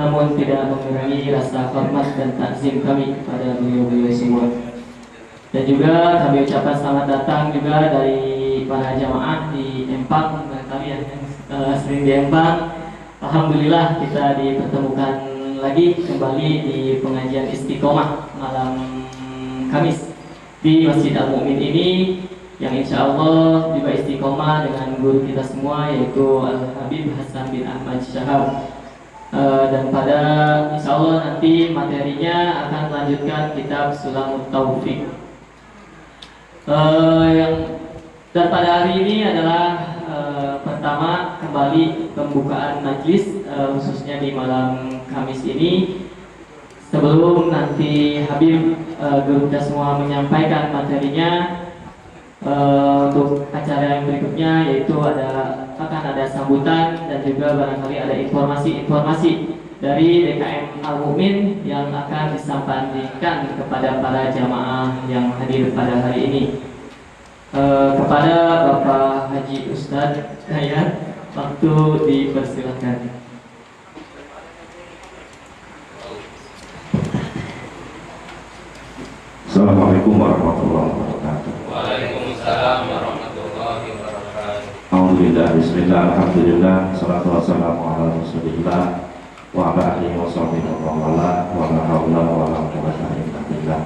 namun tidak mengurangi rasa hormat dan takzim kami kepada beliau-beliau semua. Dan juga kami ucapkan selamat datang juga dari para jamaah di Empang, barangkali yang sering di Empang. Alhamdulillah kita dipertemukan lagi kembali di pengajian Istiqomah malam Kamis di Masjid Al-Mu'min ini, yang insya Allah juga istiqomah dengan guru kita semua yaitu Al-Habib Hasan bin Ahmad Syahab. Dan pada insya Allah nanti materinya akan melanjutkan kitab Sulamut Taufik. Dan pada hari ini adalah pertama kembali pembukaan majlis, khususnya di malam Kamis ini. Sebelum nanti Habib guru kita semua menyampaikan materinya, untuk acara yang berikutnya yaitu akan ada sambutan dan juga barangkali ada informasi-informasi dari DKM Al-Mu'min yang akan disampaikan kepada para jamaah yang hadir pada hari ini. Kepada Bapak Haji Ustadz Dayat, waktu dipersilakan. Assalamualaikum warahmatullahi wabarakatuh. Waalaikumsalam warahmatullahi wabarakatuh. Alhamdulillah, bismillah, alhamdulillah, salatu wassalamu ala rasulillah wa ala alihi wa sahbihi wa wala wa la hawla wa la quwwata illa billah.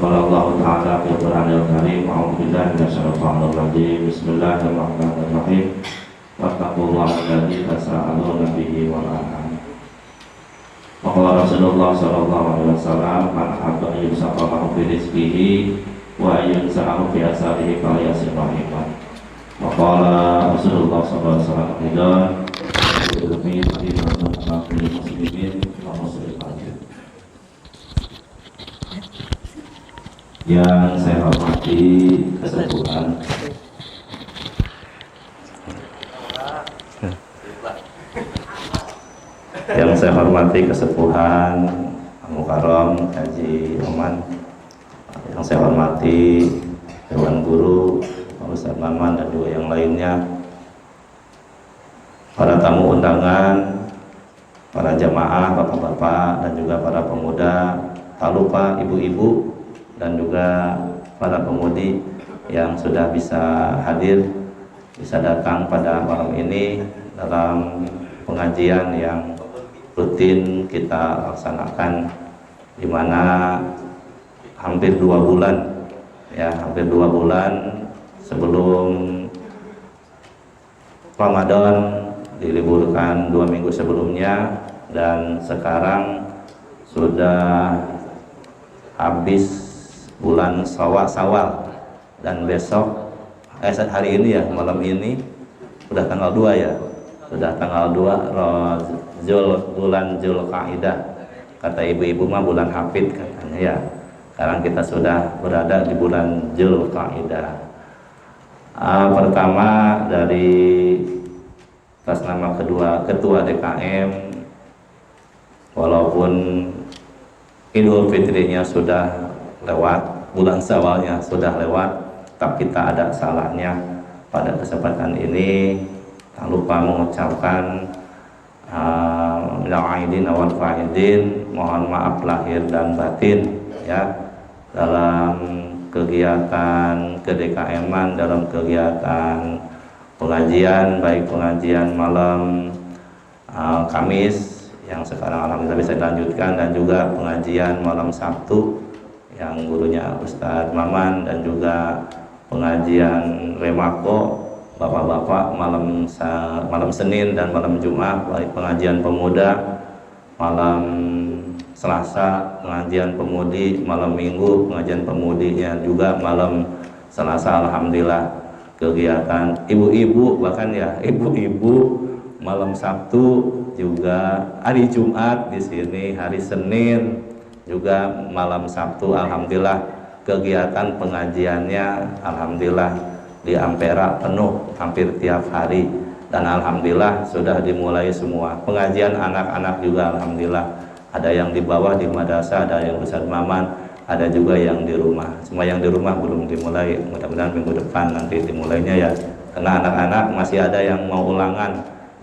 Allah Ta'ala fi Qur'anil Karim. A'udzubillahi minasyaitonir rajim. Bismillahirrahmanirrahim. Wattaqullaha alladzi tasaaluna bihi wal arham. Waqala Rasulullah sallallahu alaihi wasallam, man habba yusaqahu fi rizqihi wa yunsa'ahu fi asarihi falyasir rahiman. Waqala Rasulullah sallallahu alaihi wasallam, ilmi bagaimana muslimin wa muslimat. Yang saya hormati kesepuhan Mukarram Haji Oman, yang saya hormati Dewan Guru Pak Ustadz Maman dan juga yang lainnya, para tamu undangan, para jamaah, bapak-bapak dan juga para pemuda, tak lupa ibu-ibu dan juga para pemudi yang sudah bisa hadir, bisa datang pada malam ini dalam pengajian yang rutin kita laksanakan, di mana hampir 2 bulan sebelum Ramadan, diliburkan 2 minggu sebelumnya, dan sekarang sudah habis bulan Syawal, dan besok hari ini ya, malam ini sudah tanggal 2 ya, sudah tanggal 2 bulan Zulqa'dah. Kata ibu-ibu mah bulan hafid katanya ya. Sekarang kita sudah berada di bulan Zulqa'dah. Pertama dari atas nama ketua DKM, walaupun Idul Fitrinya sudah lewat, bulan Syawalnya sudah lewat, tapi kita ada salahnya pada kesempatan ini tak lupa mengucapkan minal aidin wal faidin, mohon maaf lahir dan batin ya, dalam kegiatan kedekaeman, dalam kegiatan pengajian, baik pengajian malam Kamis yang sekarang alhamdulillah bisa dilanjutkan, dan juga pengajian malam Sabtu yang gurunya Ustadz Maman, dan juga pengajian Remako bapak-bapak malam Senin dan malam Jumat, baik pengajian pemuda, malam Selasa pengajian pemudi, malam Minggu pengajian pemudinya juga malam Selasa. Alhamdulillah kegiatan ibu-ibu, bahkan ya ibu-ibu malam Sabtu juga, hari Jumat di sini, hari Senin juga malam Sabtu. Alhamdulillah kegiatan pengajiannya alhamdulillah di Ampera penuh hampir tiap hari, dan alhamdulillah sudah dimulai semua pengajian anak-anak juga. Alhamdulillah ada yang di bawah di madrasah, ada yang Ustadz Maman, ada juga yang di rumah. Semua yang di rumah belum dimulai, mudah-mudahan minggu depan nanti dimulainya ya, karena anak-anak masih ada yang mau ulangan.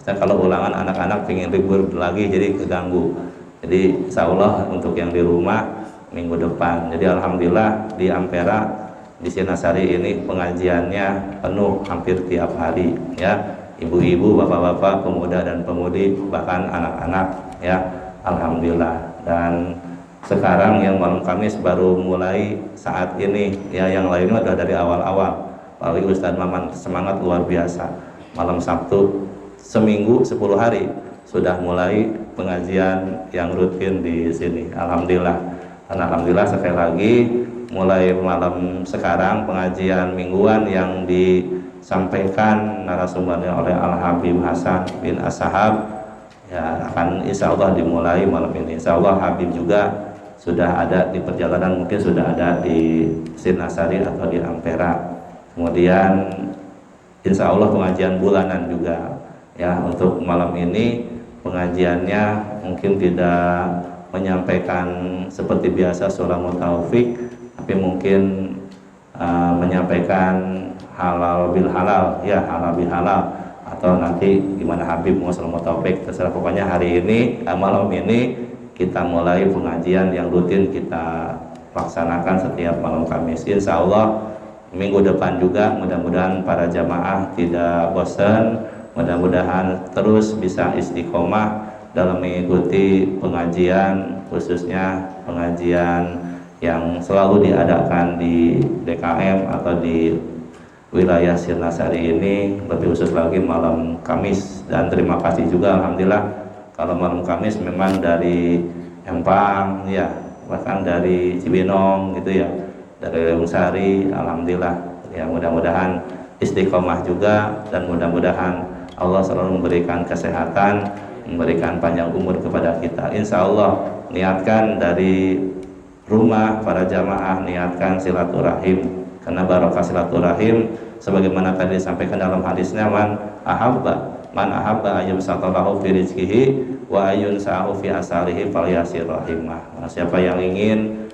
Dan kalau ulangan anak-anak pengen libur lagi jadi keganggu. Jadi insya Allah untuk yang di rumah minggu depan. Jadi alhamdulillah di Ampera di Sinasari ini pengajiannya penuh hampir tiap hari ya. Ibu-ibu, bapak-bapak, pemuda dan pemudi, bahkan anak-anak ya. Alhamdulillah. Dan sekarang yang malam Kamis baru mulai saat ini ya, yang lainnya udah dari awal-awal. Lalu Ustadz Maman semangat luar biasa. Malam Sabtu seminggu 10 hari sudah mulai pengajian yang rutin di sini. Alhamdulillah. Dan alhamdulillah sekali lagi mulai malam sekarang pengajian mingguan yang disampaikan narasumbernya oleh Al Habib Hasan bin Ashab ya akan insya Allah dimulai malam ini. Insya Allah Habib juga sudah ada di perjalanan, mungkin sudah ada di Sinasari atau di Ampera. Kemudian insya Allah pengajian bulanan juga ya. Untuk malam ini pengajiannya mungkin tidak menyampaikan seperti biasa suratul taufik, tapi mungkin menyampaikan halal bil halal ya, halal bil halal, atau nanti gimana Habib mau suratul taufik terserah. Pokoknya hari ini malam ini kita mulai pengajian yang rutin kita laksanakan setiap malam Kamis. Insya Allah minggu depan juga mudah-mudahan para jamaah tidak bosan, mudah-mudahan terus bisa istiqomah dalam mengikuti pengajian, khususnya pengajian yang selalu diadakan di DKM atau di wilayah Sinasari ini, lebih khusus lagi malam Kamis. Dan terima kasih juga alhamdulillah kalau malam Kamis memang dari Empang ya, bahkan dari Cibinong gitu ya, dari Leungsari, alhamdulillah ya. Mudah-mudahan istiqomah juga dan mudah-mudahan Allah selalu memberikan kesehatan, memberikan panjang umur kepada kita. Insya Allah niatkan dari rumah para jamaah, niatkan silaturahim, karena barokah silaturahim sebagaimana tadi disampaikan dalam hadisnya, man ahabba ayyum satallahu fi rizqihi wa ayyun sa'ahu fi asalihi falyasir rahimah. Siapa yang ingin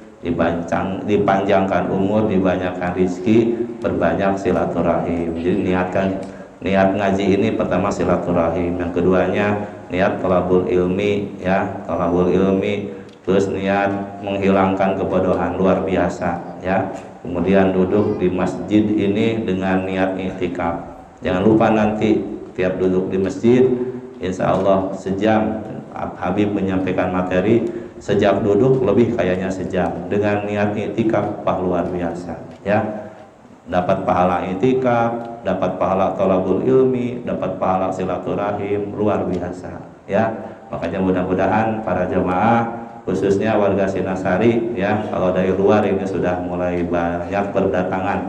dipanjangkan umur, dibanyakkan rizki, berbanyak silaturahim. Jadi niat ngaji ini pertama silaturahim, yang keduanya niat thalabul ilmi ya, thalabul ilmi, terus niat menghilangkan kebodohan luar biasa ya. Kemudian duduk di masjid ini dengan niat i'tikaf. Jangan lupa nanti tiap duduk di masjid insya Allah sejam. Habib menyampaikan materi sejak duduk lebih kayaknya sejam dengan niat i'tikaf, luar biasa ya. Dapat pahala i'tikaf, dapat pahala thalabul ilmi, dapat pahala silaturahim, luar biasa ya. Makanya mudah-mudahan para jemaah khususnya warga Sinasari ya, kalau dari luar ini sudah mulai banyak berdatangan,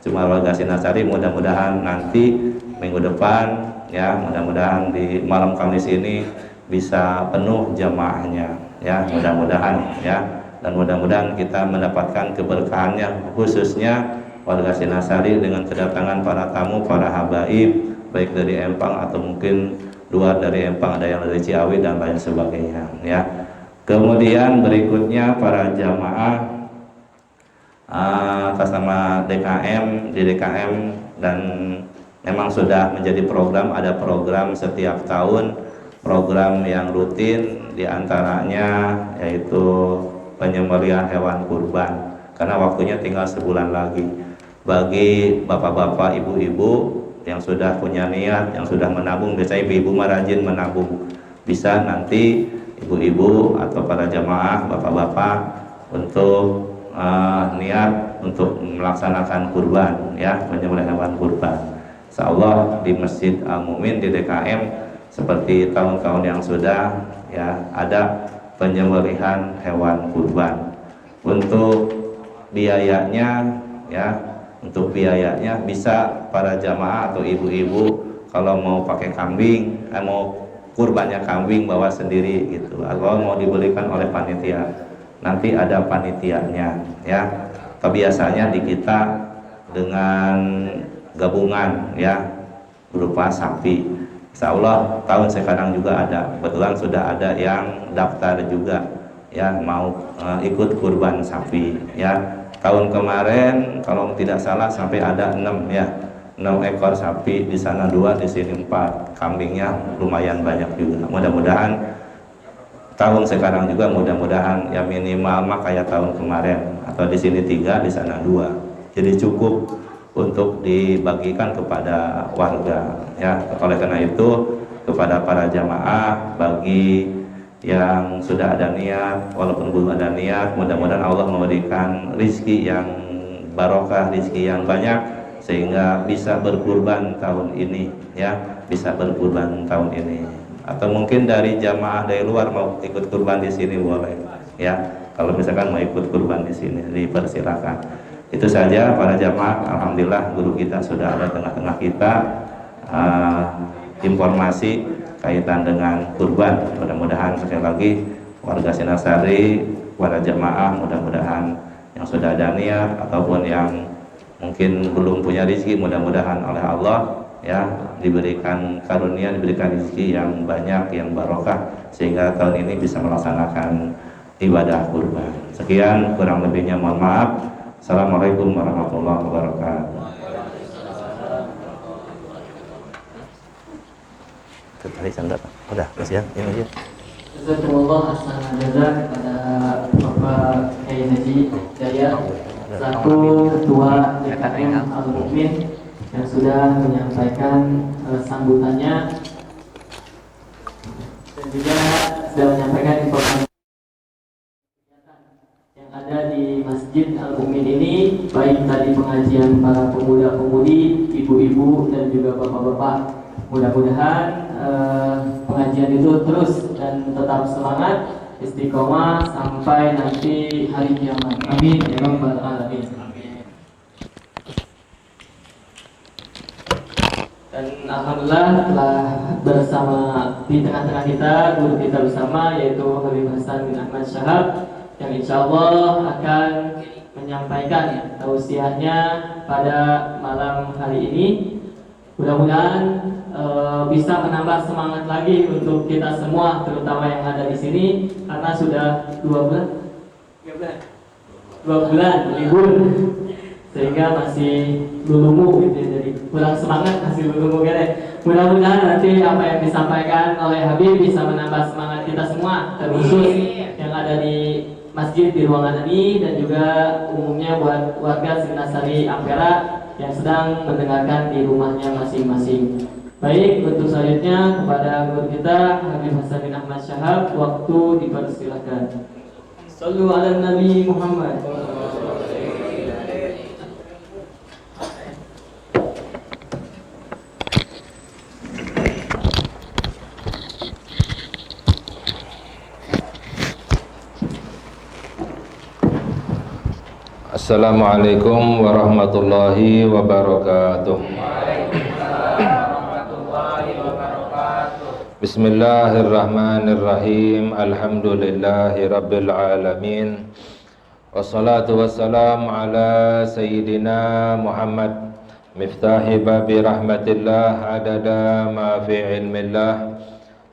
cuma warga Sinasari mudah-mudahan nanti minggu depan ya, mudah-mudahan di malam Kamis ini bisa penuh jamaahnya ya, mudah-mudahan ya. Dan mudah-mudahan kita mendapatkan keberkahannya, khususnya warga Sinasari dengan kedatangan para tamu, para habaib baik dari Empang atau mungkin luar dari Empang, ada yang dari Ciawi dan lain sebagainya ya. Kemudian berikutnya para jamaah atas nama DKM, di DKM, dan memang sudah menjadi program, ada program setiap tahun, program yang rutin diantaranya yaitu penyembelihan hewan kurban, karena waktunya tinggal sebulan lagi. Bagi bapak-bapak, ibu-ibu yang sudah punya niat, yang sudah menabung, biasanya ibu-ibu rajin menabung, bisa nanti ibu-ibu atau para jamaah, bapak-bapak untuk niat untuk melaksanakan kurban ya, menyembelih hewan kurban. Insyaallah di Masjid Al Mu'min di DKM seperti tahun-tahun yang sudah ya, ada penyembelihan hewan kurban. Untuk biayanya ya, untuk biayanya bisa para jamaah atau ibu-ibu kalau mau pakai kambing, mau kurbannya kambing bawa sendiri gitu, atau mau dibelikan oleh panitia, nanti ada panitianya ya. Kebiasaannya di kita dengan gabungan ya, berupa sapi. Insya Allah tahun sekarang juga ada, kebetulan sudah ada yang daftar juga ya, mau ikut kurban sapi ya. Tahun kemarin kalau tidak salah sampai ada 6 ya, 6 ekor sapi, di sana 2, di sini 4. Kambingnya lumayan banyak juga. Mudah-mudahan tahun sekarang juga mudah-mudahan ya minimal mah kayak tahun kemarin, atau di sini 3, di sana 2. Jadi cukup untuk dibagikan kepada warga ya. Oleh karena itu kepada para jamaah, bagi yang sudah ada niat, walaupun belum ada niat, mudah-mudahan Allah memberikan rizki yang barokah, rizki yang banyak, sehingga bisa berkurban tahun ini ya, bisa berkurban tahun ini. Atau mungkin dari jamaah dari luar mau ikut kurban di sini boleh ya. Kalau misalkan mau ikut kurban di sini dipersilakan. Itu saja para jamaah. Alhamdulillah guru kita sudah ada tengah-tengah kita. Informasi kaitan dengan kurban. Mudah-mudahan sekali lagi warga Sinasari, para jamaah, mudah-mudahan yang sudah ada niat ataupun yang mungkin belum punya rezeki, mudah-mudahan oleh Allah ya diberikan karunia, diberikan rezeki yang banyak, yang barokah, sehingga tahun ini bisa melaksanakan ibadah kurban. Sekian, kurang lebihnya mohon maaf. Assalamualaikum warahmatullahi wabarakatuh. Tadi sandat, udah kasihan ini aja. Jazakumullah ahsanal jazaa kepada Bapak Kiai Haji Jaya selaku Ketua DKM Al-Mukmin yang sudah menyampaikan sambutannya dan juga sudah menyampaikan informasi yang ada di Masjid Al-Mukmin ini, baik tadi pengajian para pemuda-pemudi, ibu-ibu dan juga bapak-bapak. Mudah-mudahan pengajian itu terus dan tetap semangat, istiqomah sampai nanti hari kiamat. Amin ya rabbal alamin. Dan alhamdulillah telah bersama di tengah-tengah kita guru kita bersama, yaitu Habib Hasan bin Ahmad Syahab, yang insya Allah akan menyampaikan tausiahnya pada malam hari ini. Mudah-mudahan bisa menambah semangat lagi untuk kita semua, terutama yang ada di sini, karena sudah 2 bulan, 2 bulan libur, sehingga masih lulumu gitu, jadi kurang semangat, masih lulumu gitu. Mudah-mudahan nanti apa yang disampaikan oleh Habib bisa menambah semangat kita semua, terkhusus yang ada di masjid di ruangan ini, dan juga umumnya buat warga Sinasari Ampera yang sedang mendengarkan di rumahnya masing-masing. Baik, untuk selanjutnya kepada guru kita Habib Hasan bin Ahmad Syahab, waktu dipersilakan. Sallu ala Nabi Muhammad. Assalamualaikum warahmatullahi wabarakatuh. Bismillahirrahmanirrahim. Alhamdulillahi rabbil alamin. Wassalatu wassalamu ala sayyidina Muhammad miftahi babi rahmatillah adada ma fi ilmillah.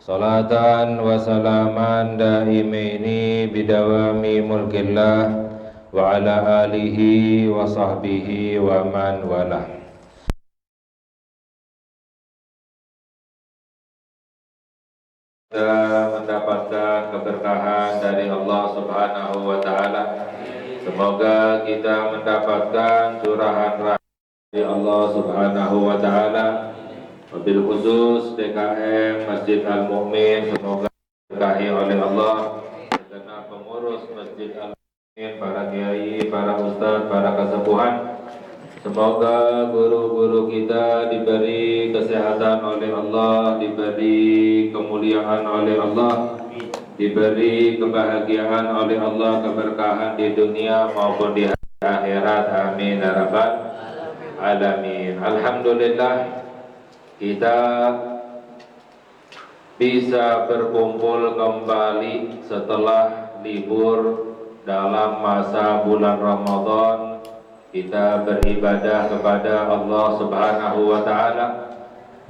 Salatan wa salaman daimaini bidawami mulkillah wa ala alihi wa sahbihi wa man walah. Kita mendapatkan keberkahan dari Allah Subhanahu wa taala. Semoga kita mendapatkan curahan rahmat dari Allah Subhanahu wa taala. Wabil khusus DKM Masjid Al-Mukmin, semoga diberkahi oleh Allah, segenap pengurus Masjid Al-Mukmin, para kiai, para ustadz, para kesepuhan. Semoga guru-guru kita diberi kesehatan oleh Allah, diberi kemuliaan oleh Allah, diberi kebahagiaan oleh Allah, keberkahan di dunia maupun di akhirat. Amin ya rabbal alamin. Alhamdulillah kita bisa berkumpul kembali setelah libur dalam masa bulan Ramadan. Kita beribadah kepada Allah Subhanahu wa taala,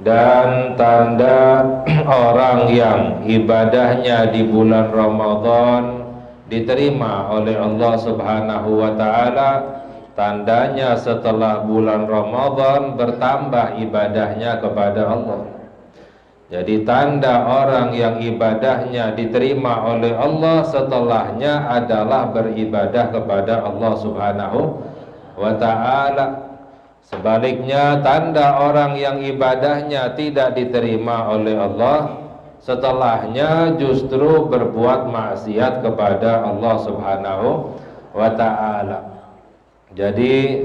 dan tanda orang yang ibadahnya di bulan Ramadan diterima oleh Allah Subhanahu wa taala tandanya setelah bulan Ramadan bertambah ibadahnya kepada Allah. Jadi tanda orang yang ibadahnya diterima oleh Allah setelahnya adalah beribadah kepada Allah Subhanahu wa ta'ala. Sebaliknya, tanda orang yang ibadahnya tidak diterima oleh Allah setelahnya justru berbuat maksiat kepada Allah Subhanahu wa ta'ala. Jadi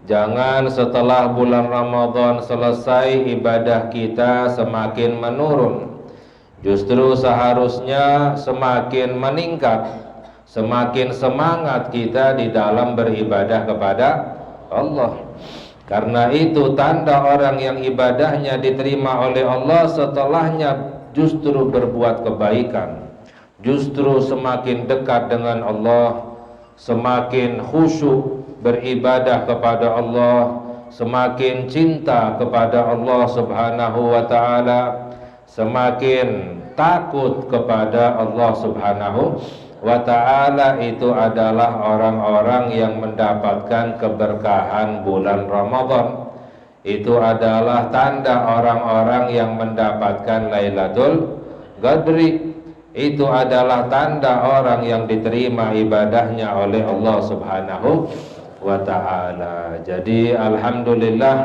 jangan setelah bulan Ramadan selesai ibadah kita semakin menurun. Justru seharusnya semakin meningkat, semakin semangat kita di dalam beribadah kepada Allah. Karena itu tanda orang yang ibadahnya diterima oleh Allah setelahnya justru berbuat kebaikan, justru semakin dekat dengan Allah, semakin khusyuk beribadah kepada Allah, semakin cinta kepada Allah Subhanahu wa ta'ala, semakin takut kepada Allah Subhanahu wa ta'ala. Itu adalah orang-orang yang mendapatkan keberkahan bulan Ramadan. Itu adalah tanda orang-orang yang mendapatkan Lailatul Qadri. Itu adalah tanda orang yang diterima ibadahnya oleh Allah Subhanahu wa ta'ala. Jadi alhamdulillah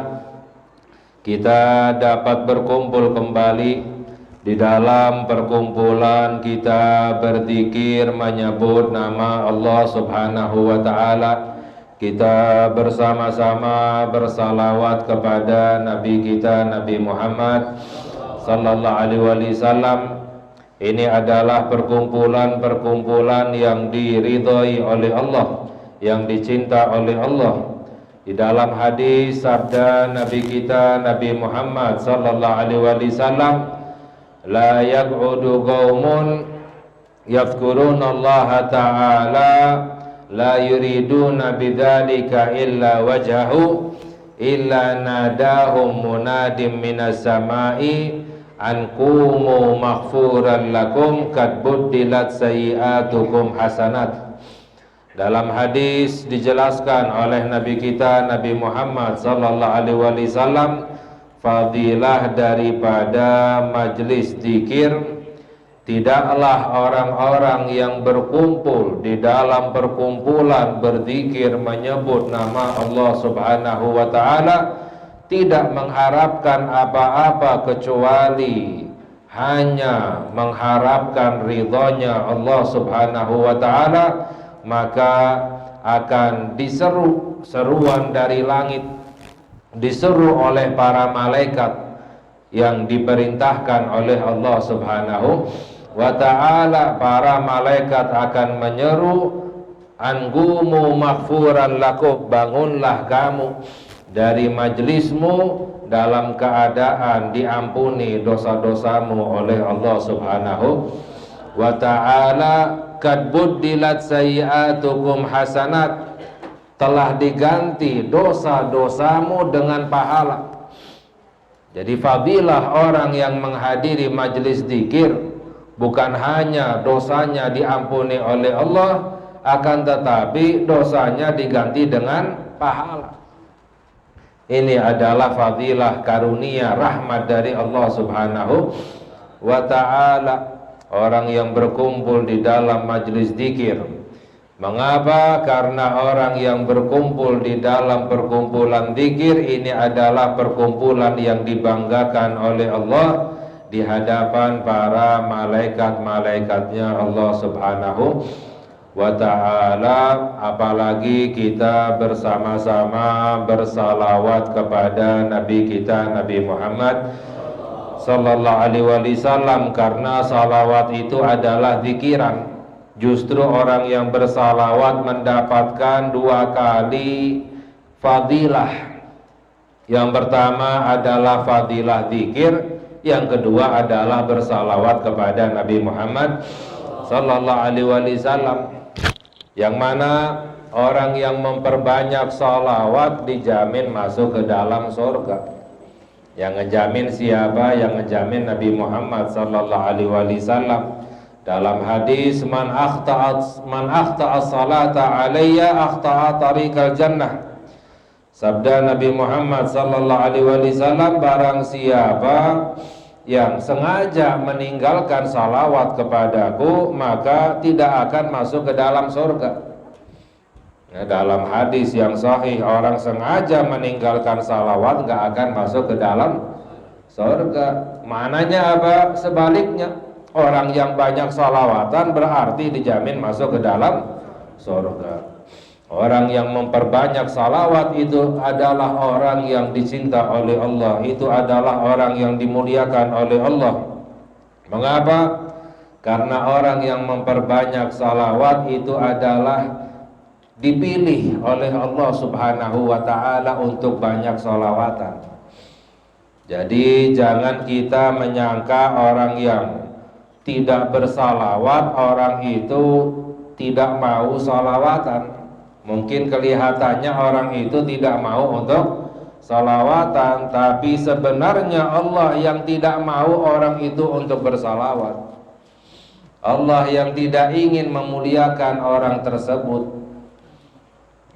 kita dapat berkumpul kembali di dalam perkumpulan kita berzikir menyebut nama Allah Subhanahu wa ta'ala. Kita bersama-sama bersalawat kepada Nabi kita Nabi Muhammad sallallahu alaihi wasallam. Ini adalah perkumpulan-perkumpulan yang diridhai oleh Allah, yang dicinta oleh Allah. Di dalam hadis sabda Nabi kita Nabi Muhammad sallallahu alaihi wasallam, la yaq'udu qaumun yadhkuruna Allah ta'ala la yuriduna bidzalika illa wajhahu illa nadahum munadim minas samai an qumu maghfuran lakum kad buddilat sayiatukum hasanat. Dalam hadis dijelaskan oleh Nabi kita Nabi Muhammad sallallahu alaihi wasallam fadilah daripada majlis zikir. Tidaklah orang-orang yang berkumpul di dalam perkumpulan berzikir menyebut nama Allah Subhanahu wa ta'ala tidak mengharapkan apa-apa kecuali hanya mengharapkan ridhonya Allah Subhanahu wa ta'ala, maka akan diseru seruan dari langit, diseru oleh para malaikat yang diperintahkan oleh Allah Subhanahu wa ta'ala. Para malaikat akan menyeru, angumu maghfuran lakum, bangunlah kamu dari majlismu dalam keadaan diampuni dosa-dosamu oleh Allah Subhanahu wa ta'ala. Kad buddilat sayiatukum hasanat, telah diganti dosa-dosamu dengan pahala. Jadi fadilah orang yang menghadiri majlis zikir bukan hanya dosanya diampuni oleh Allah, akan tetapi dosanya diganti dengan pahala. Ini adalah fadilah karunia rahmat dari Allah Subhanahu wa ta'ala. Orang yang berkumpul di dalam majlis zikir. Mengapa? Karena orang yang berkumpul di dalam perkumpulan zikir ini adalah perkumpulan yang dibanggakan oleh Allah di hadapan para malaikat-malaikatnya Allah Subhanahu wa ta'ala. Apalagi kita bersama-sama bersalawat kepada Nabi kita Nabi Muhammad sallallahu alaihi wasallam, karena salawat itu adalah zikiran. Justru orang yang bersalawat mendapatkan dua kali fadilah. Yang pertama adalah fadilah zikir, yang kedua adalah bersalawat kepada Nabi Muhammad sallallahu alaihi wasallam. Yang mana orang yang memperbanyak salawat dijamin masuk ke dalam surga. Yang ngejamin siapa? Yang ngejamin Nabi Muhammad sallallahu alaihi wasallam. Dalam hadis, man akhta'a salata alayya akhta'a tariqal jannah. Sabda Nabi Muhammad sallallahu alaihi wasallam, barang siapa yang sengaja meninggalkan salawat kepadaku maka tidak akan masuk ke dalam surga. Ya, dalam hadis yang sahih, orang sengaja meninggalkan salawat nggak akan masuk ke dalam surga. Maknanya apa? Sebaliknya, orang yang banyak salawatan berarti dijamin masuk ke dalam surga. Orang yang memperbanyak salawat itu adalah orang yang dicinta oleh Allah, itu adalah orang yang dimuliakan oleh Allah. Mengapa? Karena orang yang memperbanyak salawat itu adalah dipilih oleh Allah Subhanahu wa ta'ala untuk banyak salawatan. Jadi jangan kita menyangka orang yang tidak bersalawat, orang itu tidak mau salawatan. Mungkin kelihatannya orang itu tidak mau untuk salawatan, tapi sebenarnya Allah yang tidak mau orang itu untuk bersalawat. Allah yang tidak ingin memuliakan orang tersebut.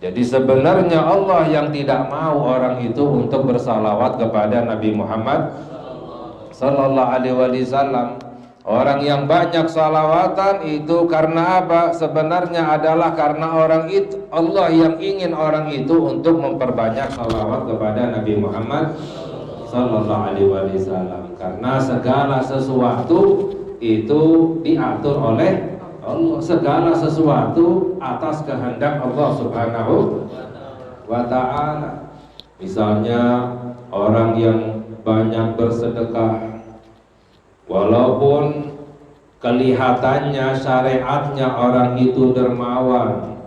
Jadi sebenarnya Allah yang tidak mau orang itu untuk bersalawat kepada Nabi Muhammad sallallahu alaihi wasallam. Orang yang banyak salawatan itu karena apa? Sebenarnya adalah karena orang itu, Allah yang ingin orang itu untuk memperbanyak salawat kepada Nabi Muhammad sallallahu alaihi wasallam. Karena segala sesuatu itu diatur oleh Allah, segala sesuatu atas kehendak Allah Subhanahu wa ta'ala. Misalnya orang yang banyak bersedekah, walaupun kelihatannya syariatnya orang itu dermawan,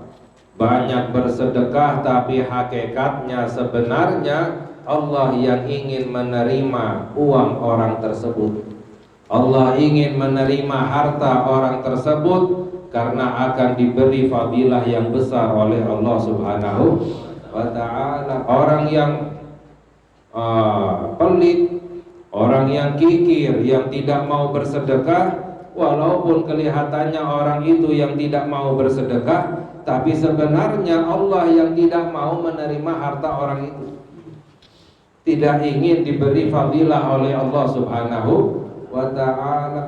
banyak bersedekah, tapi hakikatnya sebenarnya Allah yang ingin menerima uang orang tersebut. Allah ingin menerima harta orang tersebut karena akan diberi fadilah yang besar oleh Allah Subhanahu wa ta'ala. Orang yang pelit, orang yang kikir, yang tidak mau bersedekah, walaupun kelihatannya orang itu yang tidak mau bersedekah, tapi sebenarnya Allah yang tidak mau menerima harta orang itu, tidak ingin diberi fadilah oleh Allah Subhanahu wa ta'ala.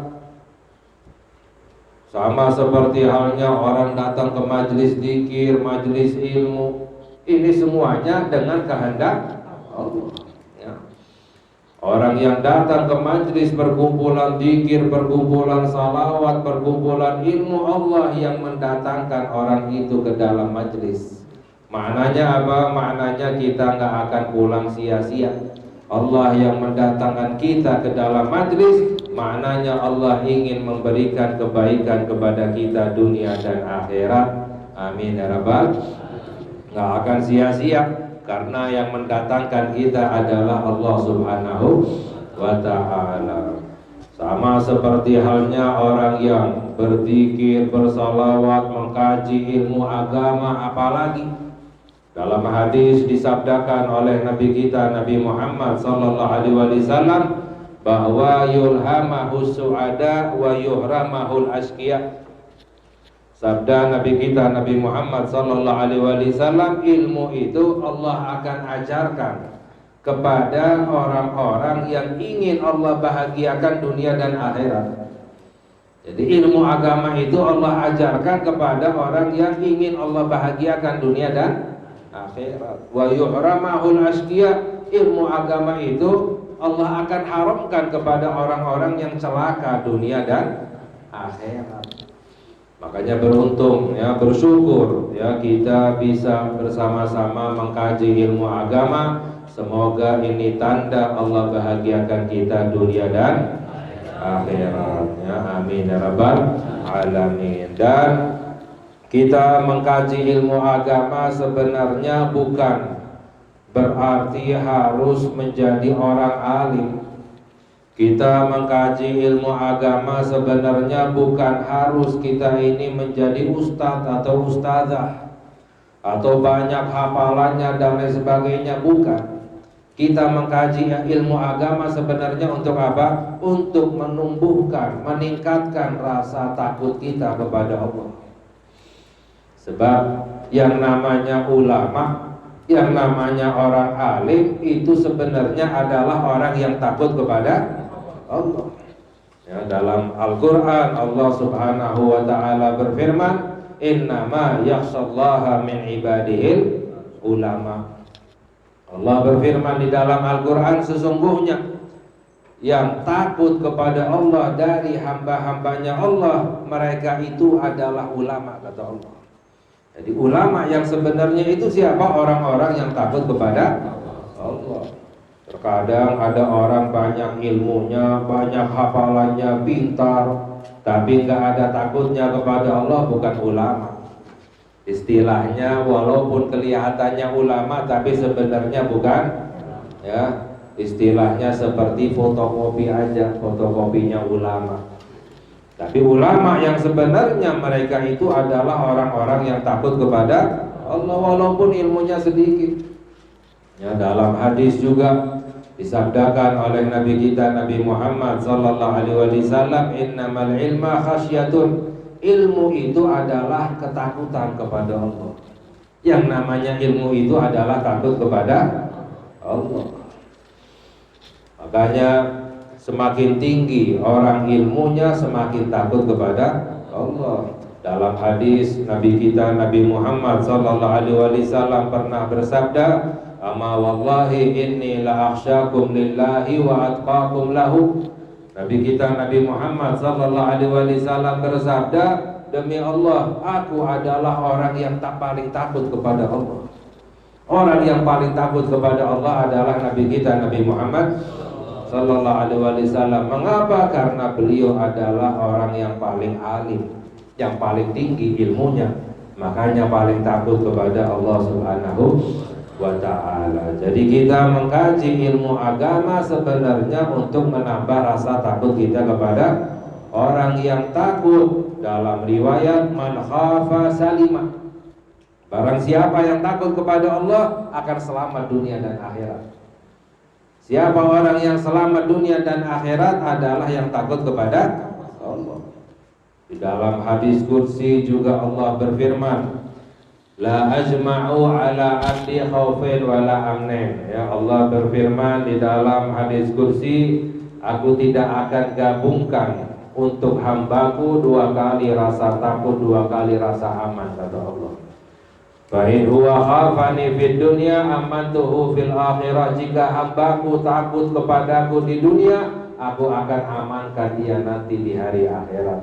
Sama seperti halnya orang datang ke majelis zikir, majelis ilmu, ini semuanya dengan kehendak Allah. Orang yang datang ke majelis perkumpulan zikir, perkumpulan salawat, perkumpulan ilmu, Allah yang mendatangkan orang itu ke dalam majelis. Maknanya apa? Maknanya kita nggak akan pulang sia-sia. Allah yang mendatangkan kita ke dalam majelis, maknanya Allah ingin memberikan kebaikan kepada kita dunia dan akhirat. Amin ya rabbal. Nggak akan sia-sia. Karena yang mendatangkan kita adalah Allah Subhanahu wa ta'ala. Sama seperti halnya orang yang berzikir, bersalawat, mengkaji ilmu agama, apalagi dalam hadis disabdakan oleh Nabi kita Nabi Muhammad sallallahu alaihi wasallam bahwa yulhamahus su'ada wa yuhramahul asqiya. Sabda Nabi kita Nabi Muhammad sallallahu alaihi wasallam, ilmu itu Allah akan ajarkan kepada orang-orang yang ingin Allah bahagiakan dunia dan akhirat. Jadi ilmu agama itu Allah ajarkan kepada orang yang ingin Allah bahagiakan dunia dan akhirat. Wa yuhramahul asqiya, ilmu agama itu Allah akan haramkan kepada orang-orang yang celaka dunia dan akhirat. Makanya beruntung ya, bersyukur ya kita bisa bersama-sama mengkaji ilmu agama. Semoga ini tanda Allah bahagiakan kita dunia dan akhirat ya. Amin ya rabbal alamin. Dan kita mengkaji ilmu agama sebenarnya bukan berarti harus menjadi orang alim. Kita mengkaji ilmu agama sebenarnya bukan harus kita ini menjadi ustadz atau ustazah atau banyak hafalannya dan lain sebagainya, bukan. Kita mengkaji ilmu agama sebenarnya untuk apa? Untuk menumbuhkan, meningkatkan rasa takut kita kepada Allah. Sebab yang namanya ulama Yang namanya orang alim itu sebenarnya adalah orang yang takut kepada Allah. Ya, dalam Al-Quran Allah Subhanahu wa ta'ala berfirman, innama yakhshallaha min ibadihil ulama. Allah berfirman di dalam Al-Quran, sesungguhnya yang takut kepada Allah dari hamba-hambanya Allah, mereka itu adalah ulama, kata Allah. Jadi ulama yang sebenarnya itu siapa? Orang-orang yang takut kepada Allah. Terkadang ada orang banyak ilmunya, banyak hafalannya, pintar, tapi nggak ada takutnya kepada Allah, bukan ulama. Istilahnya walaupun kelihatannya ulama, tapi sebenarnya bukan. Ya, istilahnya seperti fotokopi aja, fotokopinya ulama. Tapi ulama yang sebenarnya mereka itu adalah orang-orang yang takut kepada Allah walaupun ilmunya sedikit. Ya, dalam hadis juga disabdakan oleh Nabi kita Nabi Muhammad sallallahu alaihi wasallam, innamal ilma khasyatun. Ilmu itu adalah ketakutan kepada Allah. Yang namanya ilmu itu adalah takut kepada Allah. Makanya semakin tinggi orang ilmunya, semakin takut kepada Allah. Dalam hadis Nabi kita Nabi Muhammad sallallahu alaihi wasallam pernah bersabda, "Ama wallahi inni la akhsyakum lillahi wa atqakum lahu." Nabi kita Nabi Muhammad sallallahu alaihi wasallam bersabda, demi Allah, aku adalah orang yang paling takut kepada Allah. Orang yang paling takut kepada Allah adalah Nabi kita Nabi Muhammad sallallahu alaihi wasallam. Mengapa? Karena beliau adalah orang yang paling alim, yang paling tinggi ilmunya, makanya paling takut kepada Allah Subhanahu wa ta'ala. Jadi kita mengkaji ilmu agama sebenarnya untuk menambah rasa takut kita kepada orang yang takut. Dalam riwayat, man khafa salima. Barang siapa yang takut kepada Allah akan selamat dunia dan akhirat. Siapa orang yang selamat dunia dan akhirat adalah yang takut kepada Allah. Di dalam hadis kursi juga Allah berfirman, la ajma'u ala abdi khaufin wala amnin. Ya, Allah berfirman di dalam hadis kursi, aku tidak akan gabungkan untuk hambaku dua kali rasa takut, dua kali rasa aman, kata Allah. Fa in huwa khafani fid dunya amantuhu fil akhirah. Jika hambaku takut kepadaku di dunia, aku akan amankan dia nanti di hari akhirat.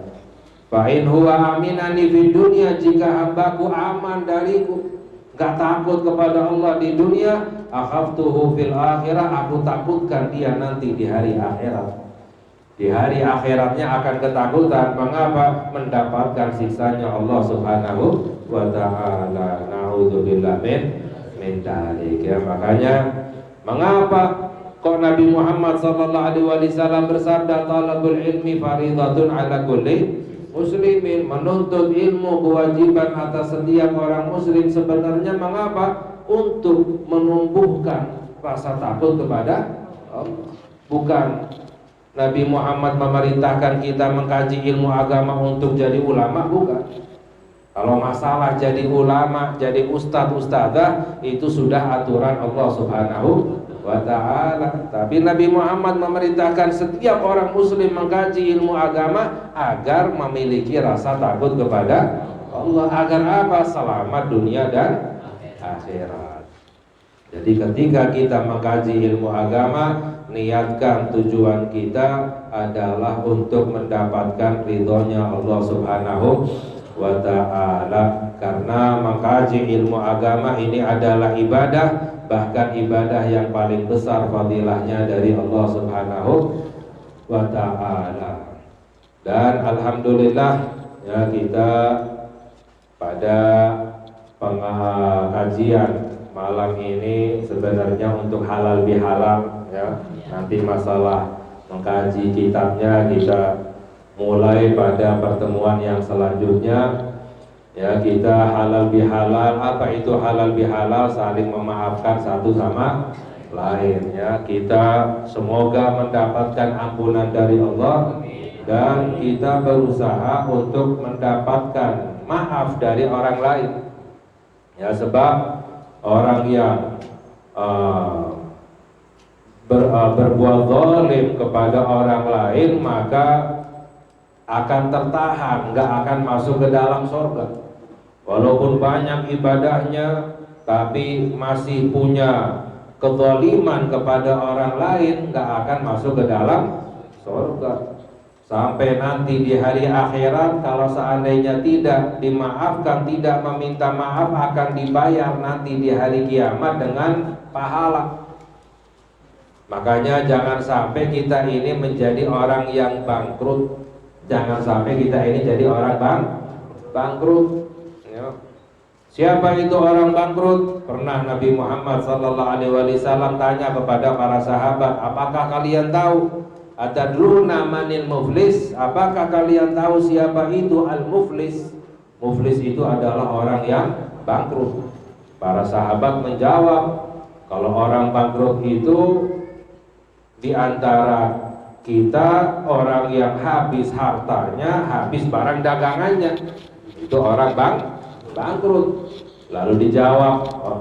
Fa in huwa aminani fid dunya. Jika hambaku aman dariku, gak takut kepada Allah di dunia, akhaftuhu fil akhirah. Aku takutkan dia nanti di hari akhirat. Di hari akhiratnya akan ketakutan. Mengapa? Mendapatkan siksanya Allah Subhanahu wa ta'ala. Na'udzubillah min dzalik. Ya, makanya mengapa kok Nabi Muhammad sallallahu alaihi wasallam bersabda, talabul ilmi faridatun ala kulli muslimin. Menuntut ilmu kewajiban atas setiap orang muslim. Sebenarnya mengapa? Untuk menumbuhkan rasa takut kepada Allah. Bukan Nabi Muhammad memerintahkan kita mengkaji ilmu agama untuk jadi ulama, bukan. Kalau masalah jadi ulama, jadi ustadz-ustadzah, itu sudah aturan Allah Subhanahu wa ta'ala. Tapi Nabi Muhammad memerintahkan setiap orang muslim mengkaji ilmu agama agar memiliki rasa takut kepada Allah. Agar apa? Selamat dunia dan akhirat. Jadi ketika kita mengkaji ilmu agama, niatkan tujuan kita adalah untuk mendapatkan ridhonya Allah Subhanahu wa ta'ala. Karena mengkaji ilmu agama ini adalah ibadah, bahkan ibadah yang paling besar fadilahnya dari Allah Subhanahu wa ta'ala. Dan alhamdulillah ya, kita pada pengajian malam ini sebenarnya untuk halal bihalal ya. Nanti masalah mengkaji kitabnya kita mulai pada pertemuan yang selanjutnya. Ya, kita halal bihalal. Apa itu halal bihalal? Saling memaafkan satu sama lain ya. Kita semoga mendapatkan ampunan dari Allah, dan kita berusaha untuk mendapatkan maaf dari orang lain. Ya, sebab orang yang berbuat zalim kepada orang lain, maka akan tertahan, nggak akan masuk ke dalam surga. Walaupun banyak ibadahnya, tapi masih punya kezaliman kepada orang lain, nggak akan masuk ke dalam surga. Sampai nanti di hari akhirat, kalau seandainya tidak dimaafkan, tidak meminta maaf, akan dibayar nanti di hari kiamat dengan pahala. Makanya jangan sampai kita ini menjadi orang yang bangkrut. Jangan sampai kita ini jadi orang bangkrut. Ya. Siapa itu orang bangkrut? Pernah Nabi Muhammad SAW tanya kepada para sahabat, apakah kalian tahu? Atadruna manil muflis? Apakah kalian tahu siapa itu al-muflis? Muflis itu adalah orang yang bangkrut. Para sahabat menjawab, kalau orang bangkrut itu di antara kita orang yang habis hartanya, habis barang dagangannya, itu orang bangkrut. Lalu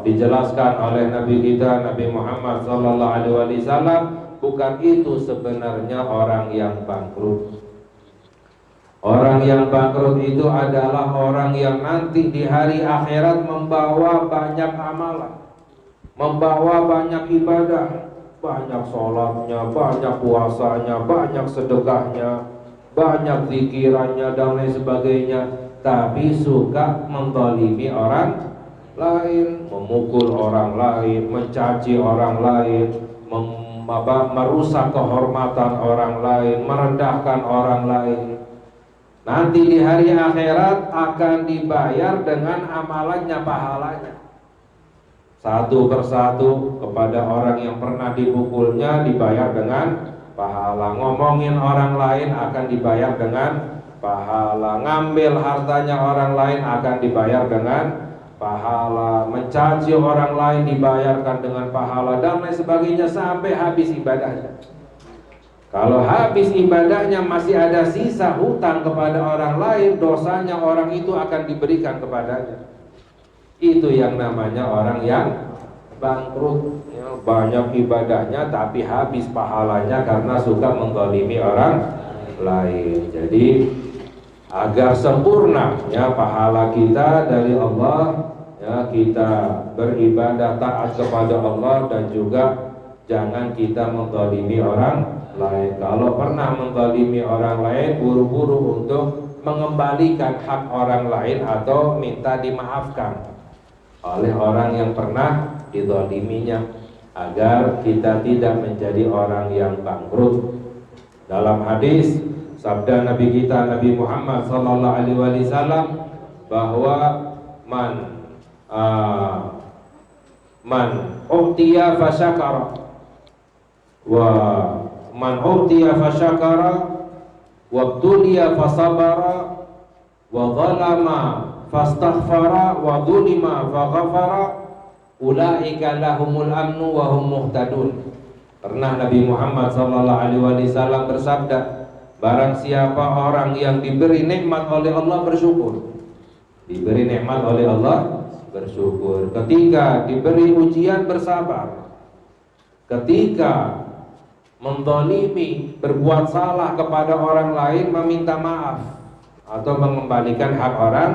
dijelaskan oleh Nabi kita Nabi Muhammad SAW, bukan itu sebenarnya orang yang bangkrut. Orang yang bangkrut itu adalah orang yang nanti di hari akhirat membawa banyak amalan, membawa banyak ibadah, banyak sholatnya, banyak puasanya, banyak sedekahnya, banyak zikirannya dan lain sebagainya, tapi suka menzalimi orang lain, memukul orang lain, mencaci orang lain, merusak kehormatan orang lain, merendahkan orang lain. Nanti di hari akhirat akan dibayar dengan amalannya, pahalanya. Satu persatu kepada orang yang pernah dipukulnya dibayar dengan pahala. Ngomongin orang lain akan dibayar dengan pahala. Ngambil hartanya orang lain akan dibayar dengan pahala. Mencaci orang lain dibayarkan dengan pahala dan lain sebagainya sampai habis ibadahnya. Kalau habis ibadahnya masih ada sisa hutang kepada orang lain, dosanya orang itu akan diberikan kepadanya. Itu yang namanya orang yang bangkrut, ya, banyak ibadahnya tapi habis pahalanya karena suka menzalimi orang lain. Jadi agar sempurna ya pahala kita dari Allah, ya, kita beribadah taat kepada Allah dan juga jangan kita menzalimi orang lain. Kalau pernah menzalimi orang lain, buru-buru untuk mengembalikan hak orang lain atau minta dimaafkan oleh orang yang pernah dizaliminya, agar kita tidak menjadi orang yang bangkrut. Dalam hadis sabda Nabi kita Nabi Muhammad SAW bahwa man utiya fasyakara wa man utiya fasyakara wa tuliya fasabara wa zalama fastaghfara wa dhulima faghafara ulaika lahumul amnu wa hum muhtadun. Pernah Nabi Muhammad SAW bersabda, barang siapa orang yang diberi nikmat oleh Allah bersyukur, diberi nikmat oleh Allah bersyukur, ketika diberi ujian bersabar, ketika menzalimi berbuat salah kepada orang lain meminta maaf atau mengembalikan hak orang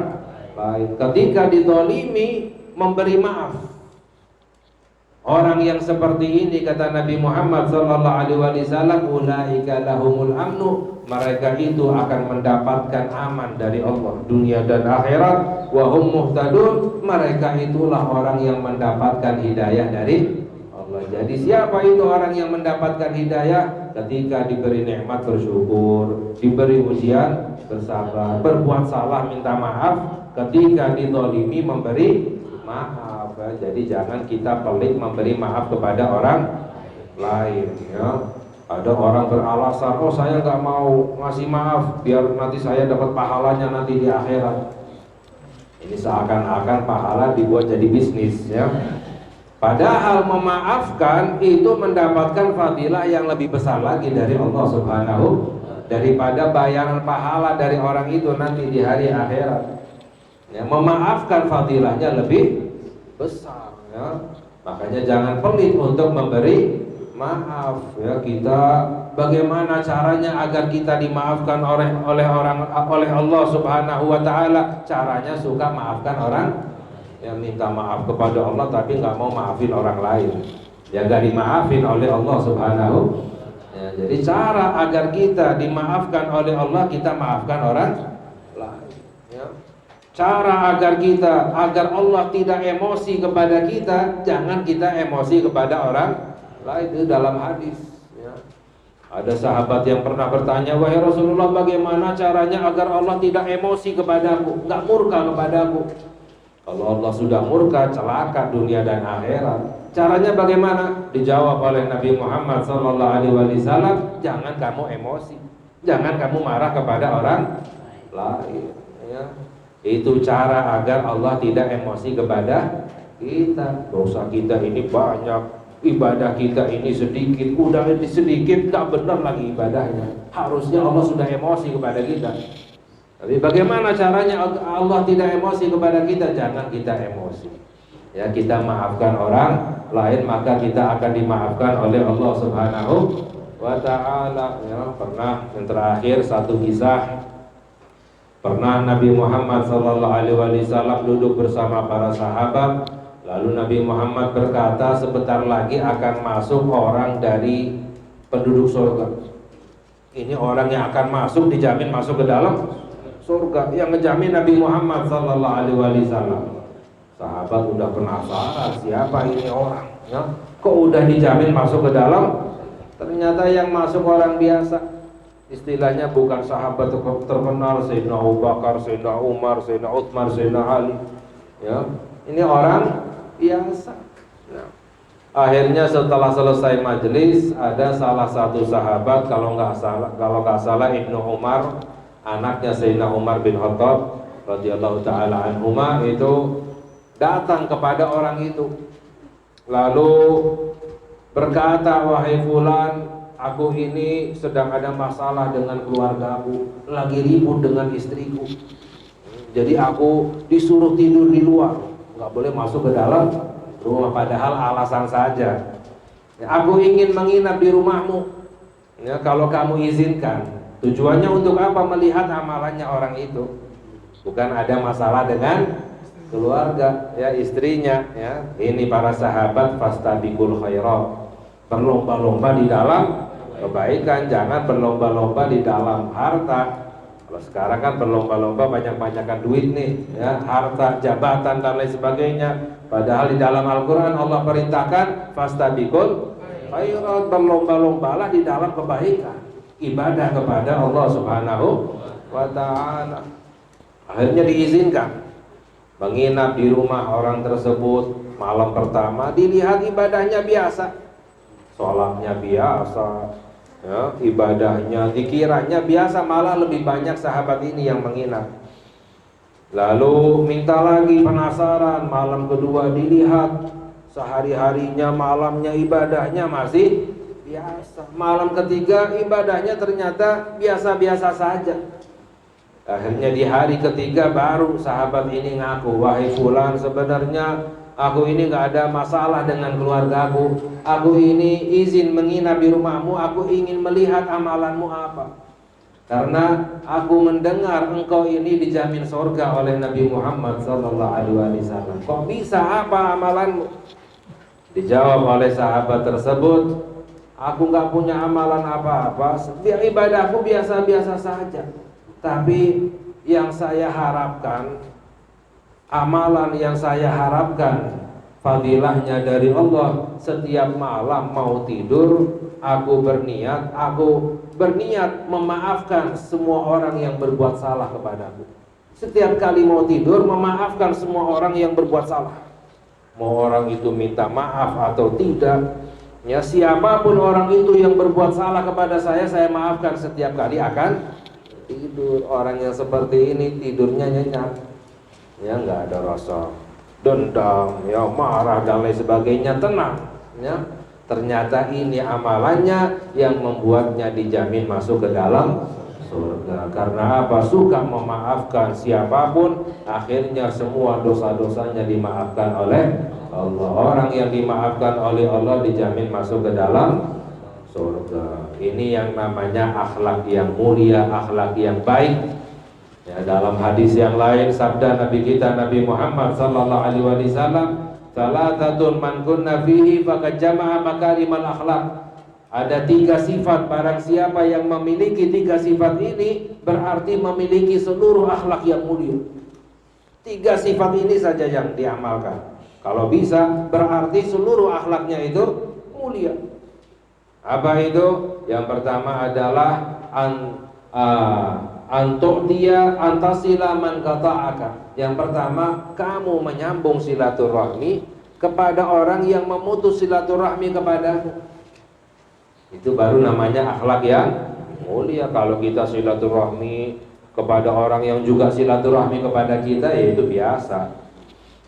lain, ketika dizalimi memberi maaf. Orang yang seperti ini kata Nabi Muhammad SAW, ulaika lahumul amnu, mereka itu akan mendapatkan aman dari Allah dunia dan akhirat, wa hum muhtadun, mereka itulah orang yang mendapatkan hidayah dari Allah. Jadi siapa itu orang yang mendapatkan hidayah? Ketika diberi nikmat bersyukur, diberi ujian bersabar, berbuat salah minta maaf, ketika dizalimi memberi maaf. Jadi jangan kita pelit memberi maaf kepada orang lain, ya. Ada orang beralasan, oh saya nggak mau ngasih maaf biar nanti saya dapat pahalanya nanti di akhirat. Ini seakan-akan pahala dibuat jadi bisnis, ya. Padahal memaafkan itu mendapatkan fadilah yang lebih besar lagi dari Allah Subhanahu, daripada bayaran pahala dari orang itu nanti di hari akhirat. Ya, memaafkan fadilahnya lebih besar. ya. Makanya jangan pelit untuk memberi maaf ya. Kita bagaimana caranya agar kita dimaafkan oleh Allah Subhanahu wa taala? Caranya suka maafkan orang, yang minta maaf kepada Allah tapi nggak mau maafin orang lain, ya nggak dimaafin oleh Allah Subhanahu. Ya, jadi cara agar kita dimaafkan oleh Allah, kita maafkan orang lain. Ya. Cara agar Allah tidak emosi kepada kita, jangan kita emosi kepada orang lain. Itu dalam hadis. Ya. Ada sahabat yang pernah bertanya, wahai Rasulullah, bagaimana caranya agar Allah tidak emosi kepadaku, nggak murka kepadaku? Kalau Allah sudah murka, celaka dunia dan akhirat. Caranya bagaimana? Dijawab oleh Nabi Muhammad SAW, jangan kamu emosi, jangan kamu marah kepada orang lain. Ya. Itu cara agar Allah tidak emosi kepada kita. Dosa kita ini banyak, ibadah kita ini sedikit. Udah sedikit, gak benar lagi ibadahnya. Harusnya Allah sudah emosi kepada kita. Tapi bagaimana caranya Allah tidak emosi kepada kita? Jangan kita emosi. Ya, kita maafkan orang lain, maka kita akan dimaafkan oleh Allah Subhanahu wa ta'ala. Ya, pernah yang terakhir satu kisah. Pernah Nabi Muhammad SAW duduk bersama para sahabat. Lalu Nabi Muhammad berkata, sebentar lagi akan masuk orang dari penduduk surga. Ini orang yang akan masuk, dijamin masuk ke dalam surga. Yang ngejamin Nabi Muhammad SAW. Sahabat udah penasaran, siapa ini orang ya? Kok udah dijamin masuk ke dalam? Ternyata yang masuk orang biasa. Istilahnya bukan sahabat terkenal, Sayyidina Abu Bakar, Sayyidina Umar, Sayyidina Utsman, Sayyidina Ali. Ya, ini orang biasa. Nah, akhirnya setelah selesai majelis, ada salah satu sahabat, kalau nggak salah Ibnu Umar, anaknya Sayyidina Umar bin Khattab radhiyallahu taala anhuma, itu datang kepada orang itu. Lalu berkata, wahai fulan, aku ini sedang ada masalah dengan keluargaku, lagi ribut dengan istriku. Jadi aku disuruh tidur di luar, nggak boleh masuk ke dalam rumah, padahal alasan saja. Ya, aku ingin menginap di rumahmu. Ya, kalau kamu izinkan. Tujuannya untuk apa? Melihat amalannya orang itu. Bukan ada masalah dengan keluarga, ya istrinya. Ya, ini para sahabat fastabiqul khairat, berlomba-lomba di dalam kebaikan, jangan berlomba-lomba di dalam harta. Kalau sekarang kan berlomba-lomba banyak-banyakan duit nih, ya, harta, jabatan dan lain sebagainya. Padahal di dalam Al-Quran Allah perintahkan fastabiqul khairat, berlomba-lombalah di dalam kebaikan, ibadah kepada Allah Subhanahu wa ta'ala. Akhirnya diizinkan menginap di rumah orang tersebut. Malam pertama dilihat ibadahnya biasa, sholatnya biasa, ya, ibadahnya, zikirnya biasa, malah lebih banyak sahabat ini yang menginap. Lalu minta lagi, penasaran, malam kedua dilihat, sehari-harinya malamnya ibadahnya masih biasa. Malam ketiga ibadahnya ternyata biasa-biasa saja. Akhirnya di hari ketiga baru sahabat ini ngaku, wahai fulan, sebenarnya aku ini gak ada masalah dengan keluargaku. Aku ini izin menginap di rumahmu. Aku ingin melihat amalanmu apa. Karena aku mendengar engkau ini dijamin surga oleh Nabi Muhammad SAW. Kok bisa, apa amalanmu? Dijawab oleh sahabat tersebut, aku gak punya amalan apa-apa. Ibadahku biasa-biasa saja. Tapi yang saya harapkan, amalan yang saya harapkan, fadilahnya dari Allah, setiap malam mau tidur aku berniat memaafkan semua orang yang berbuat salah kepadaku. Setiap kali mau tidur memaafkan semua orang yang berbuat salah. Mau orang itu minta maaf atau tidak, ya siapapun orang itu yang berbuat salah kepada saya maafkan setiap kali akan tidur. Orang yang seperti ini tidurnya nyenyak, ya nggak ada rasa dendam, ya marah dan lain sebagainya, tenang, ya. Ternyata ini amalannya yang membuatnya dijamin masuk ke dalam surga. Karena apa? Suka memaafkan siapapun, akhirnya semua dosa-dosanya dimaafkan oleh Allah. Orang yang dimaafkan oleh Allah dijamin masuk ke dalam surga. Ini yang namanya akhlak yang mulia, akhlak yang baik. Ya, dalam hadis yang lain sabda Nabi kita Nabi Muhammad sallallahu alaihi wasallam, "Salatatun man kunna fihi faqad jama'a makarimal akhlak." Ada 3 sifat, barang siapa yang memiliki 3 sifat ini berarti memiliki seluruh akhlak yang mulia. 3 sifat ini saja yang diamalkan. Kalau bisa berarti seluruh akhlaknya itu mulia. Apa itu? Yang pertama adalah antu'tiya antasila man qata'aka. Yang pertama, kamu menyambung silaturahmi kepada orang yang memutus silaturahmi kepadamu. Itu baru namanya akhlak yang mulia. Kalau kita silaturahmi kepada orang yang juga silaturahmi kepada kita, ya itu biasa.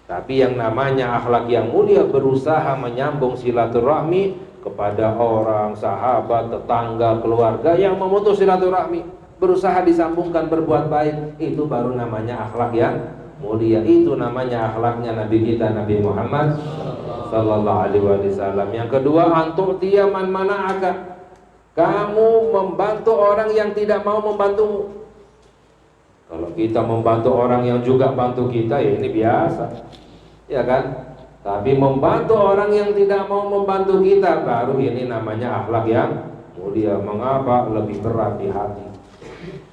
Tapi yang namanya akhlak yang mulia berusaha menyambung silaturahmi kepada orang, sahabat, tetangga, keluarga yang memutus silaturahmi, berusaha disambungkan, berbuat baik. Itu baru namanya akhlak yang mulia. Itu namanya akhlaknya Nabi kita Nabi Muhammad sallallahu alaihi wasallam. Yang kedua, antu'tiya man mana'aka. Kamu membantu orang yang tidak mau membantumu. Kalau kita membantu orang yang juga bantu kita, ya ini biasa, ya kan? Tapi membantu orang yang tidak mau membantu kita, baru ini namanya akhlak yang mulia. Mengapa? Lebih berat di hati.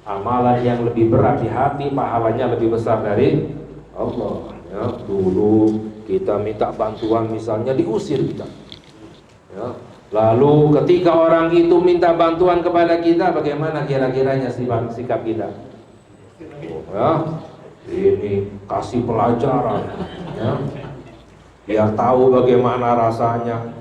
Amalan yang lebih berat di hati, pahalanya lebih besar dari Allah. Ya, dulu kita minta bantuan, misalnya diusir kita. Ya, lalu ketika orang itu minta bantuan kepada kita, bagaimana kira-kiranya sikap kita? Ya, ini kasih pelajaran. Ya, biar tahu bagaimana rasanya.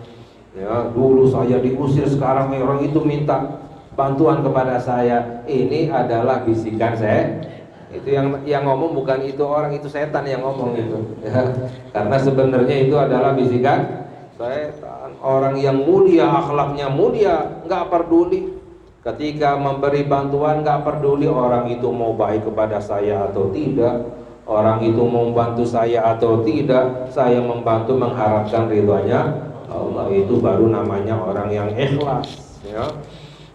Ya, dulu saya diusir, sekarang orang itu minta bantuan kepada saya. Ini adalah bisikan saya. Itu yang ngomong bukan itu orang, itu setan yang ngomong itu. Ya, karena sebenarnya itu adalah bisikan setan. Orang yang mulia, akhlaknya mulia, nggak peduli. Ketika memberi bantuan, nggak peduli orang itu mau baik kepada saya atau tidak, orang itu mau membantu saya atau tidak, saya membantu mengharapkan ridhonya Allah. Itu baru namanya orang yang ikhlas. Ya.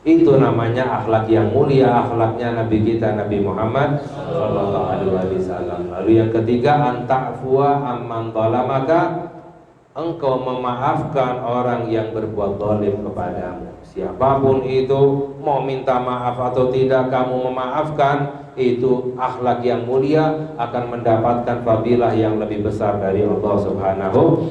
Itu namanya akhlak yang mulia, akhlaknya Nabi kita Nabi Muhammad sallallahu alaihi wasallam. Lalu yang ketiga, anta'fuwa amman zalamaka. Engkau memaafkan orang yang berbuat zalim kepadamu. Siapapun itu, mau minta maaf atau tidak, kamu memaafkan. Itu akhlak yang mulia, akan mendapatkan fadilah yang lebih besar dari Allah Subhanahu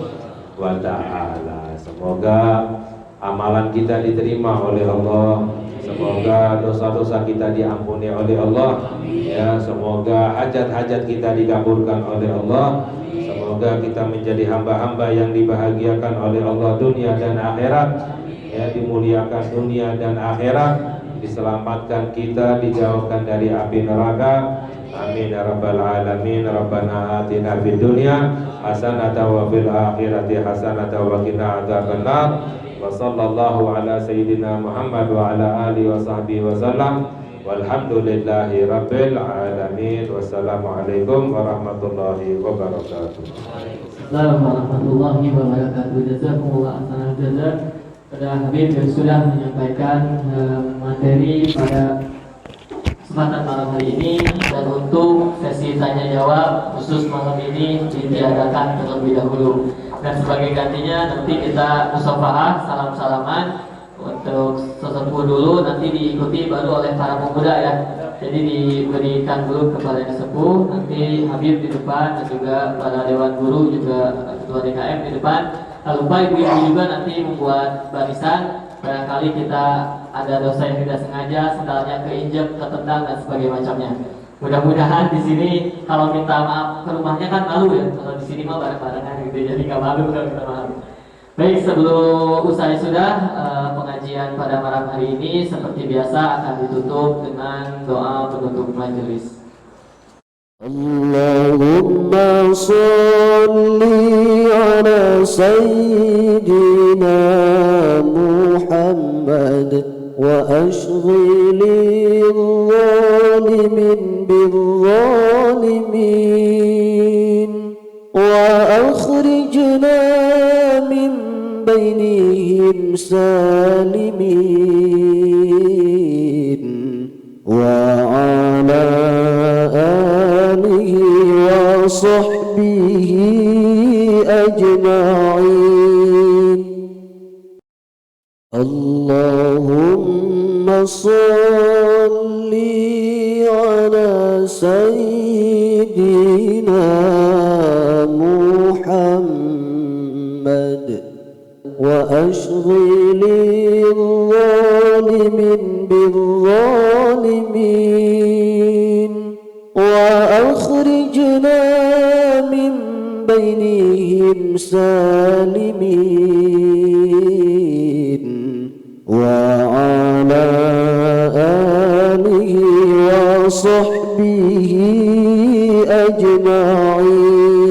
wa ta'ala. Semoga amalan kita diterima oleh Allah. Semoga dosa-dosa kita diampuni oleh Allah. Ya, semoga hajat-hajat kita dikabulkan oleh Allah. Semoga kita menjadi hamba-hamba yang dibahagiakan oleh Allah dunia dan akhirat. Ya, dimuliakan dunia dan akhirat, diselamatkan kita, dijauhkan dari api neraka. Amin ya rabbal alamin. Rabbana atina fid dunya hasanatan wa fil akhirati hasanatan wa qina adzabannar. Wa sallallahu ala sayyidina Muhammad wa ala alihi wa sahbihi wa sallam. Walhamdulillahi rabbil alamin. Wassalamualaikum warahmatullahi wabarakatuh. Assalamualaikum warahmatullahi wabarakatuh. Jazakumullah ahsanal jazaa kepada Habib yang sudah menyampaikan materi pada kesempatan malam hari ini. Dan untuk sesi tanya jawab khusus malam ini ditiadakan terlebih dahulu. Dan sebagai gantinya nanti kita musafahah, salam-salaman untuk sesepuh dulu, nanti diikuti baru oleh para pemuda ya. Jadi diberikan dulu kepada yang sepuh, nanti Habib di depan dan juga para dewan guru juga ketua DKM di depan. Tak lupa ibu-ibu juga nanti membuat barisan. Barangkali kita ada dosa yang tidak sengaja, sendalnya keinjek, ketendang dan sebagainya macamnya. Mudah-mudahan di sini kalau minta maaf ke rumahnya kan malu ya. Kalau di sini mah bareng-barengan gitu, jadi nggak malu kalau minta maaf. Baik, sebelum usai sudah pengajian pada malam hari ini seperti biasa akan ditutup dengan doa penutup majelis. Allahumma salli ala sayyidina Muhammad wa ashghili بينهم سالمين وعلى آله وصحبه أجمعين. اللهم صل على سيدنا محمد وأشغل الظالمين بالظالمين وأخرجنا من بينهم سالمين وعلى آله وصحبه أجمعين.